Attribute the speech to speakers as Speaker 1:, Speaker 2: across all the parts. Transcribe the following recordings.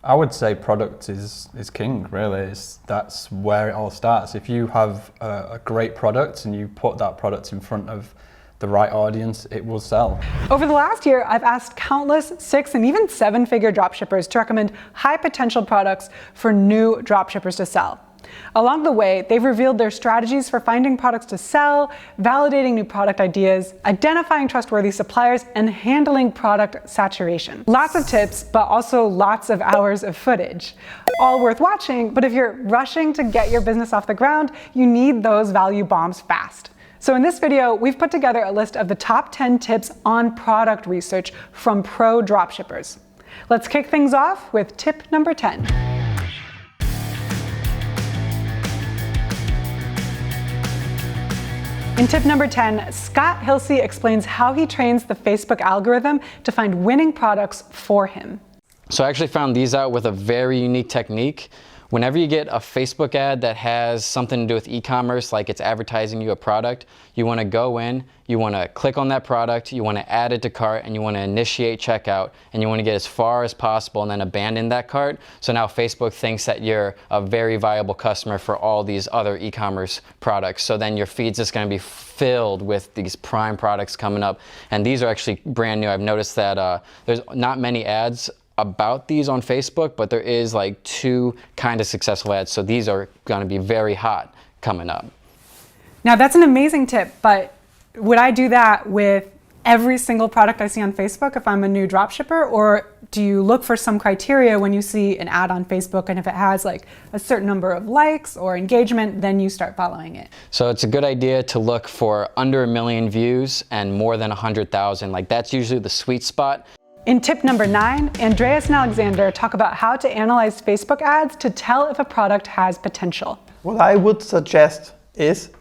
Speaker 1: I would say product is king, really. That's where it all starts. If you have a great product and you put that product in front of the right audience, it will sell.
Speaker 2: Over the last year, I've asked countless 6- and even 7-figure dropshippers to recommend high potential products for new dropshippers to sell. Along the way, they've revealed their strategies for finding products to sell, validating new product ideas, identifying trustworthy suppliers, and handling product saturation. Lots of tips, but also lots of hours of footage. All worth watching, but if you're rushing to get your business off the ground, you need those value bombs fast. So in this video, we've put together a list of the top 10 tips on product research from pro dropshippers. Let's kick things off with tip number 10. In tip number 10, Scott Hilsey explains how he trains the Facebook algorithm to find winning products for him.
Speaker 3: So I actually found these out with a very unique technique. Whenever you get a Facebook ad that has something to do with e-commerce, like it's advertising you a product, you want to go in, you want to click on that product, you want to add it to cart, and you want to initiate checkout, and you want to get as far as possible and then abandon that cart. So now Facebook thinks that you're a very viable customer for all these other e-commerce products. So then your feed's just going to be filled with these prime products coming up. And these are actually brand new. I've noticed that there's not many ads about these on Facebook, but there is like 2 kind of successful ads. So these are going to be very hot coming up.
Speaker 2: Now that's an amazing tip, but would I do that with every single product I see on Facebook if I'm a new dropshipper, or do you look for some criteria when you see an ad on Facebook, and if it has like a certain number of likes or engagement, then you start following it?
Speaker 3: So it's a good idea to look for under 1 million views and more than 100,000. Like that's usually the sweet spot.
Speaker 2: In tip number 9, Andreas and Alexander talk about how to analyze Facebook ads to tell if a product has potential.
Speaker 4: What I would suggest is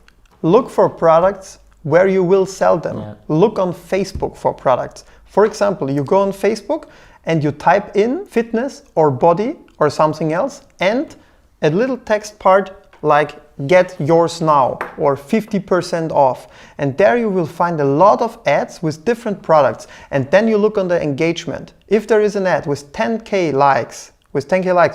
Speaker 4: look for products where you will sell them. Yeah. Look on Facebook for products. For example, you go on Facebook and you type in fitness or body or something else and a little text part like get yours now or 50% off, and there you will find a lot of ads with different products, and then you look on the engagement. If there is an ad with 10k likes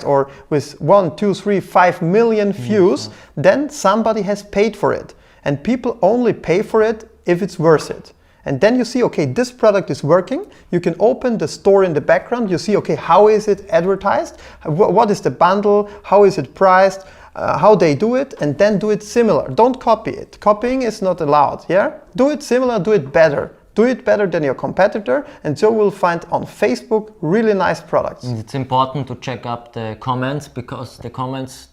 Speaker 4: or with 1, 2, 3, 5 million views, then somebody has paid for it, and people only pay for it if it's worth it. And then you see, okay, this product is working. You can open the store in the background. You see, okay, how is it advertised? What is the bundle? How is it priced? How they do it, and then do it similar. Don't copy it. Copying is not allowed, yeah? Do it similar, do it better. Do it better than your competitor, and so we'll find on Facebook really nice products.
Speaker 5: And it's important to check up the comments, because the comments,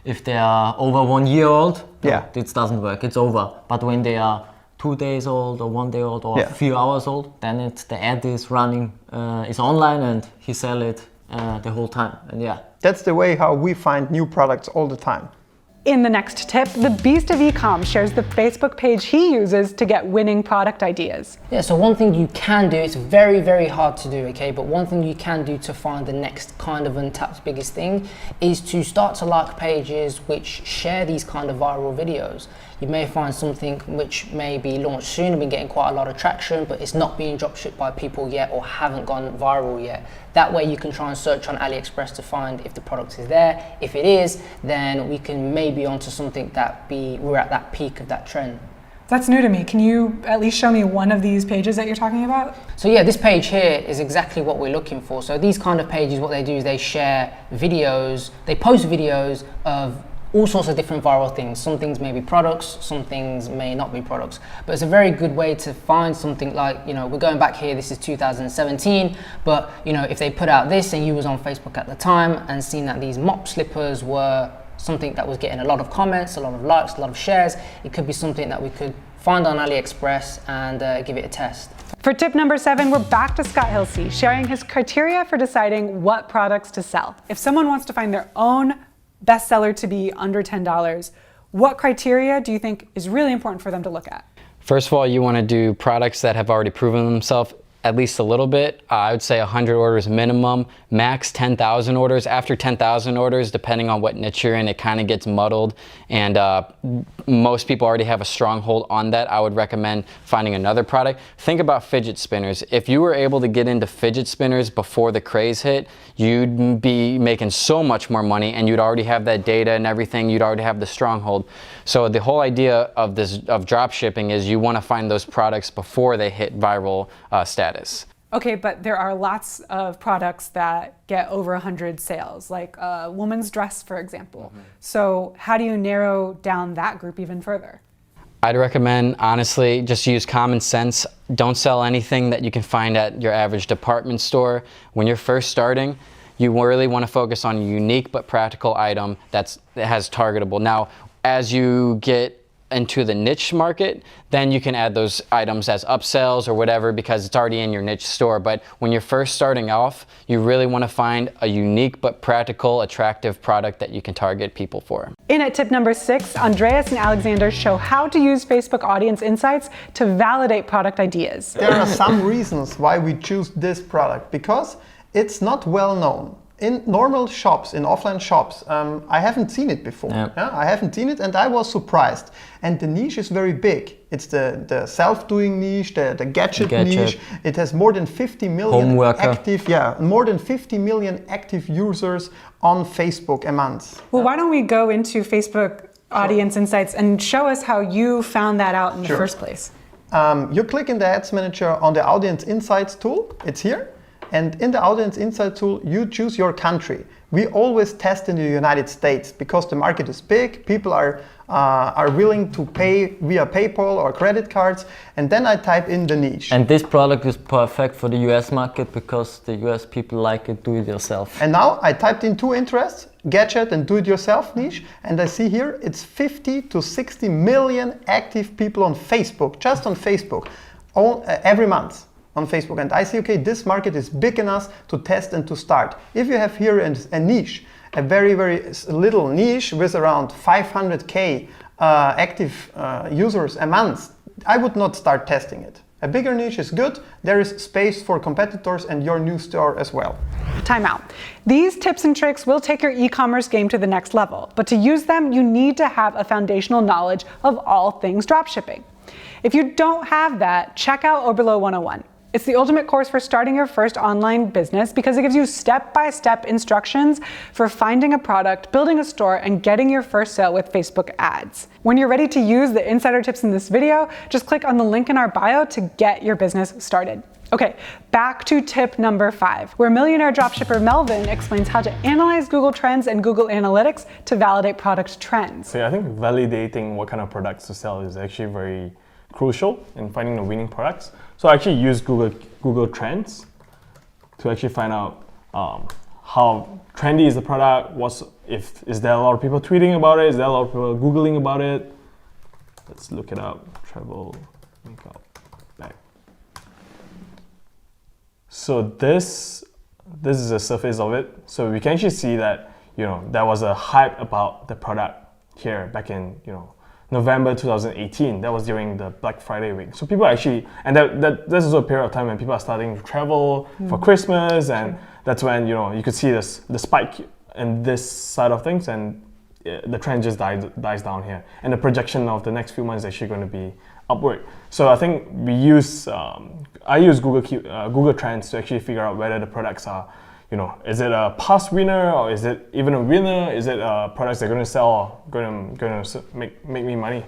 Speaker 5: if they are over 1 year old,
Speaker 4: yeah,
Speaker 5: it doesn't work, it's over. But when they are 2 days old or 1 day old or a few hours old, then the ad is running, is online, and he sell it the whole time, and yeah.
Speaker 4: That's the way how we find new products all the time.
Speaker 2: In the next tip, the Beast of Ecom shares the Facebook page he uses to get winning product ideas.
Speaker 6: Yeah, so one thing you can do, it's very, very hard to do, okay, but one thing you can do to find the next kind of untapped biggest thing is to start to like pages which share these kind of viral videos. You may find something which may be launched soon and been getting quite a lot of traction, but it's not being dropshipped by people yet or haven't gone viral yet. That way you can try and search on AliExpress to find if the product is there. If it is, then we can maybe onto something that we're at that peak of that trend.
Speaker 2: That's new to me. Can you at least show me one of these pages that you're talking about?
Speaker 6: So yeah, this page here is exactly what we're looking for. So these kind of pages, what they do is they share videos, they post videos of all sorts of different viral things. Some things may be products, some things may not be products. But it's a very good way to find something like, you know, we're going back here, this is 2017, but you know, if they put out this and you was on Facebook at the time and seen that these mop slippers were something that was getting a lot of comments, a lot of likes, a lot of shares, it could be something that we could find on AliExpress and give it a test.
Speaker 2: For tip number 7, we're back to Scott Hilsey, sharing his criteria for deciding what products to sell. If someone wants to find their own bestseller to be under $10, what criteria do you think is really important for them to look at?
Speaker 3: First of all, you want to do products that have already proven themselves at least a little bit. I would say 100 orders minimum, max 10,000 orders. After 10,000 orders, depending on what niche you're in, it kind of gets muddled, and most people already have a stronghold on that. I would recommend finding another product. Think about fidget spinners. If you were able to get into fidget spinners before the craze hit, you'd be making so much more money, and you'd already have that data and everything. You'd already have the stronghold. So the whole idea of drop shipping is you want to find those products before they hit viral status.
Speaker 2: Okay, but there are lots of products that get over 100 sales, like a woman's dress, for example. So how do you narrow down that group even further?
Speaker 3: I'd recommend, honestly, just use common sense. Don't sell anything that you can find at your average department store. When you're first starting, you really want to focus on a unique but practical item that has targetable. Now, as you get into the niche market, then you can add those items as upsells or whatever, because it's already in your niche store. But when you're first starting off, you really want to find a unique but practical, attractive product that you can target people for.
Speaker 2: In at tip number 6, Andreas and Alexander show how to use Facebook Audience Insights to validate product ideas.
Speaker 4: There are some reasons why we choose this product, because it's not well known. In normal shops, in offline shops, I haven't seen it before.
Speaker 5: Yeah.
Speaker 4: I haven't seen it, and I was surprised. And the niche is very big. It's the self-doing niche, the gadget niche. It has more than 50 million more than 50 million active users on Facebook a month.
Speaker 2: Well, why don't we go into Facebook Audience Insights and show us how you found that out in the first place?
Speaker 4: You click in the Ads Manager on the Audience Insights tool. It's here. And in the Audience Insight tool, you choose your country. We always test in the United States because the market is big. People are willing to pay via PayPal or credit cards. And then I type in the niche.
Speaker 5: And this product is perfect for the US market because the US people like it do-it-yourself.
Speaker 4: And now I typed in 2 interests, gadget and do-it-yourself niche. And I see here it's 50 to 60 million active people on Facebook, just on Facebook, every month. On Facebook, and I see, okay, this market is big enough to test and to start. If you have here a niche, a very, very little niche with around 500K active users a month, I would not start testing it. A bigger niche is good. There is space for competitors and your new store as well.
Speaker 2: Time out. These tips and tricks will take your e-commerce game to the next level, but to use them, you need to have a foundational knowledge of all things dropshipping. If you don't have that, check out Oberlo 101. It's the ultimate course for starting your first online business because it gives you step-by-step instructions for finding a product, building a store, and getting your first sale with Facebook ads. When you're ready to use the insider tips in this video, just click on the link in our bio to get your business started. Okay, back to tip number 5, where millionaire dropshipper Melvin explains how to analyze Google Trends and Google Analytics to validate product trends.
Speaker 7: So yeah, I think validating what kind of products to sell is actually very crucial in finding the winning products. So I actually use Google Trends to actually find out how trendy is the product, is there a lot of people tweeting about it, is there a lot of people Googling about it. Let's look it up, travel, makeup, bag. So this is the surface of it. So we can actually see that, there was a hype about the product here back in, November 2018. That was during the Black Friday week. So people actually, and that's also a period of time when people are starting to travel for Christmas, and that's when you could see the spike in this side of things, and the trend just dies down here. And the projection of the next few months is actually going to be upward. So I think I use Google Trends to actually figure out whether the products are, is it a past winner, or is it even a winner? Is it products that are going to sell, going to make me money?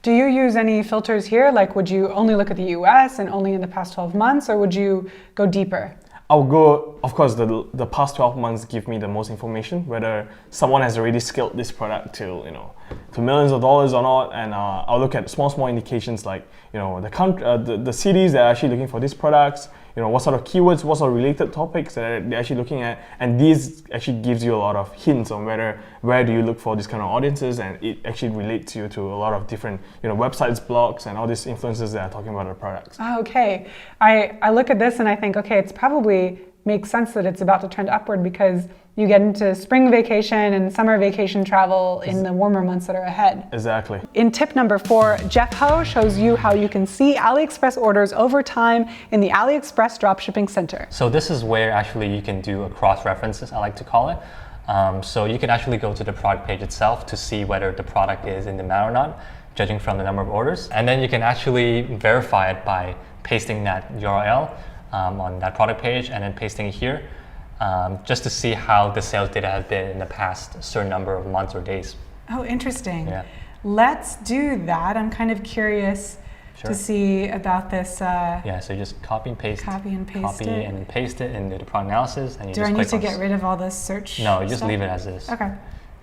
Speaker 2: Do you use any filters here? Like, would you only look at the US and only in the past 12 months, or would you go deeper?
Speaker 7: I'll go, of course, the past 12 months give me the most information, whether someone has already scaled this product to millions of dollars or not, and I'll look at small indications like, the cities that are actually looking for these products, what sort of keywords, what sort of related topics that they're actually looking at, and these actually gives you a lot of hints on where do you look for these kind of audiences, and it actually relates you to a lot of different, websites, blogs, and all these influencers that are talking about the products.
Speaker 2: Okay, I look at this and I think, okay, it's probably makes sense that it's about to trend upward because you get into spring vacation and summer vacation travel in the warmer months that are ahead.
Speaker 7: Exactly.
Speaker 2: In tip number 4, Jeff Ho shows you how you can see AliExpress orders over time in the AliExpress Dropshipping Center.
Speaker 8: So this is where actually you can do a cross-references, I like to call it. So you can actually go to the product page itself to see whether the product is in demand or not, judging from the number of orders. And then you can actually verify it by pasting that URL on that product page and then pasting it here. Just to see how the sales data has been in the past certain number of months or days.
Speaker 2: Oh, interesting.
Speaker 8: Yeah.
Speaker 2: Let's do that. I'm kind of curious to see about this.
Speaker 8: Yeah, so you just copy and paste it into the product analysis, and you
Speaker 2: Do
Speaker 8: just
Speaker 2: I
Speaker 8: click
Speaker 2: need to
Speaker 8: on
Speaker 2: get rid of all this search?
Speaker 8: No, you just
Speaker 2: stuff?
Speaker 8: leave it as is.
Speaker 2: Okay.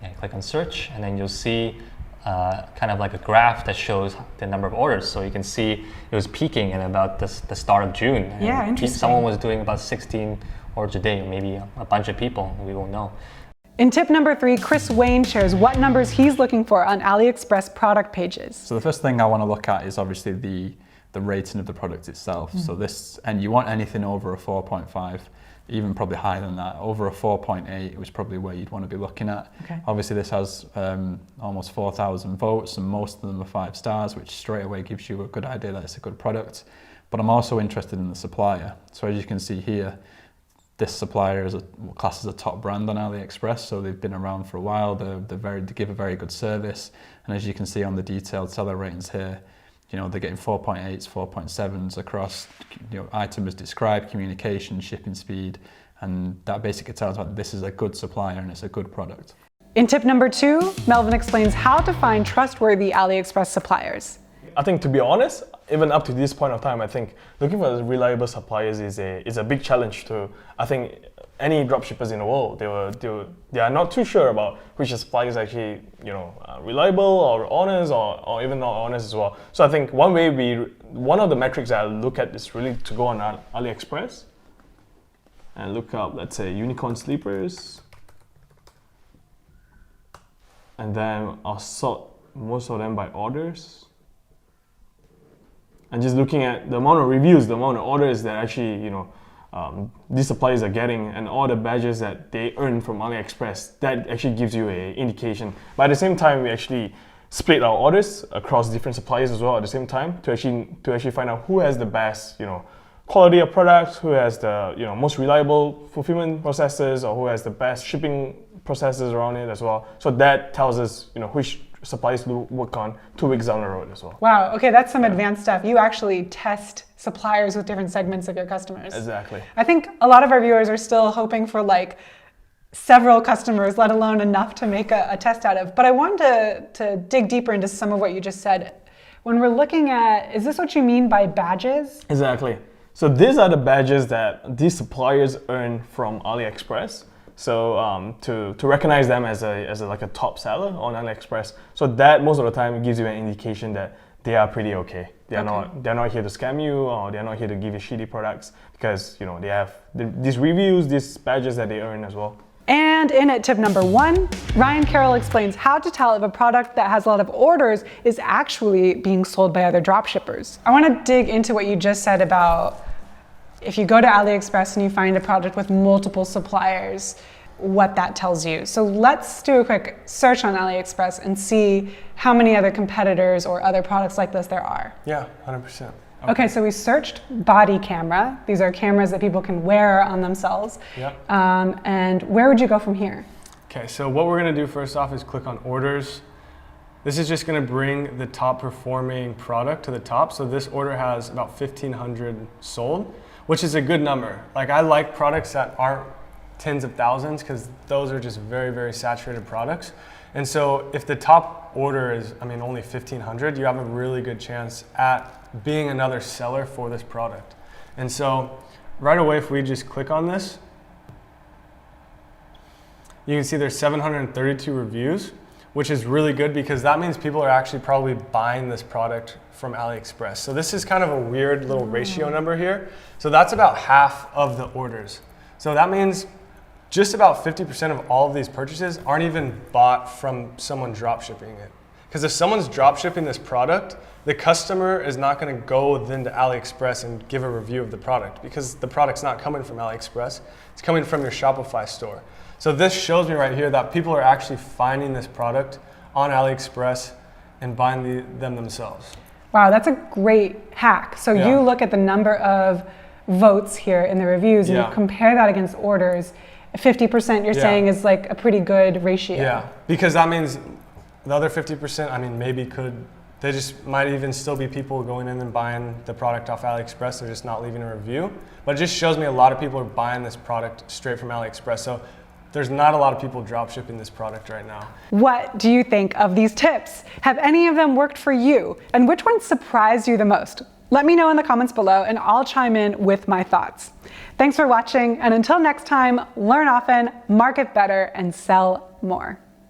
Speaker 8: Yeah, click on search, and then you'll see kind of like a graph that shows the number of orders. So you can see it was peaking at about the start of June. And
Speaker 2: Yeah, interesting.
Speaker 8: Someone was doing about 16 orders a day, maybe a bunch of people, we won't know.
Speaker 2: In tip number 3, Chris Wayne shares what numbers he's looking for on AliExpress product pages.
Speaker 1: So the first thing I want to look at is obviously the rating of the product itself. So this, and you want anything over a 4.5, even probably higher than that. Over a 4.8 was probably where you'd want to be looking at.
Speaker 2: Okay.
Speaker 1: Obviously this has almost 4,000 votes and most of them are 5 stars, which straight away gives you a good idea that it's a good product. But I'm also interested in the supplier. So as you can see here, this supplier is classed as a top brand on AliExpress, so they've been around for a while. They give a very good service, and as you can see on the detailed seller ratings here, you know, they're getting 4.8s, 4.7s across, you know, item as described, communication, shipping speed, and that basically tells us this is a good supplier and it's a good product.
Speaker 2: In tip number 2, Melvin explains how to find trustworthy AliExpress suppliers.
Speaker 7: I think, to be honest, even up to this point of time, I think looking for reliable suppliers is a big challenge to, I think, any dropshippers in the world. They are not too sure about which supplier is actually, you know, reliable or honest or even not honest as well. So I think one of the metrics that I look at is really to go on AliExpress and look up, let's say, unicorn sleepers, and then I'll sort most of them by orders. And just looking at the amount of reviews, the amount of orders that actually, you know, these suppliers are getting, and all the badges that they earn from AliExpress, that actually gives you an indication. But at the same time, we actually split our orders across different suppliers as well at the same time to actually find out who has the best, you know, quality of products, who has the, you know, most reliable fulfillment processes, or who has the best shipping processes around it as well. So that tells us, you know, which suppliers to work on 2 weeks down the road as well.
Speaker 2: Wow, okay, that's some advanced stuff. You actually test suppliers with different segments of your customers.
Speaker 7: Exactly.
Speaker 2: I think a lot of our viewers are still hoping for like several customers, let alone enough to make a test out of. But I wanted to dig deeper into some of what you just said. When we're looking at, is this what you mean by badges?
Speaker 7: Exactly. So these are the badges that these suppliers earn from AliExpress. So to recognize them as like a top seller on AliExpress, so that most of the time gives you an indication that they are pretty okay. They're not here to scam you, or they're not here to give you shitty products, because, you know, they have these reviews, these badges that they earn as well.
Speaker 2: And in at tip number 1, Ryan Carroll explains how to tell if a product that has a lot of orders is actually being sold by other dropshippers. I want to dig into what you just said about if you go to AliExpress and you find a product with multiple suppliers, what that tells you. So let's do a quick search on AliExpress and see how many other competitors or other products like this there are.
Speaker 7: Yeah, 100%.
Speaker 2: Okay, so we searched body camera. These are cameras that people can wear on themselves.
Speaker 7: Yeah.
Speaker 2: And where would you go from here?
Speaker 9: Okay, so what we're gonna do first off is click on orders. This is just gonna bring the top performing product to the top. So this order has about 1,500 sold, which is a good number. Like, I like products that aren't tens of thousands, because those are just very, very saturated products. And so if the top order is, only 1,500, you have a really good chance at being another seller for this product. And so right away, if we just click on this, you can see there's 732 reviews, which is really good, because that means people are actually probably buying this product from AliExpress. So this is kind of a weird little ratio number here. So that's about half of the orders. So that means just about 50% of all of these purchases aren't even bought from someone drop shipping it. Because if someone's drop shipping this product, the customer is not going to go then to AliExpress and give a review of the product because the product's not coming from AliExpress. It's coming from your Shopify store. So this shows me right here that people are actually finding this product on AliExpress and buying them themselves.
Speaker 2: Wow, that's a great hack. So you look at the number of votes here in the reviews and you compare that against orders. 50% you're saying is like a pretty good ratio.
Speaker 9: Yeah, because that means the other 50%, I mean, they just might even still be people going in and buying the product off AliExpress. They're just not leaving a review. But it just shows me a lot of people are buying this product straight from AliExpress. So there's not a lot of people drop shipping this product right now.
Speaker 2: What do you think of these tips? Have any of them worked for you? And which one surprised you the most? Let me know in the comments below and I'll chime in with my thoughts. Thanks for watching, and until next time, learn often, market better, and sell more.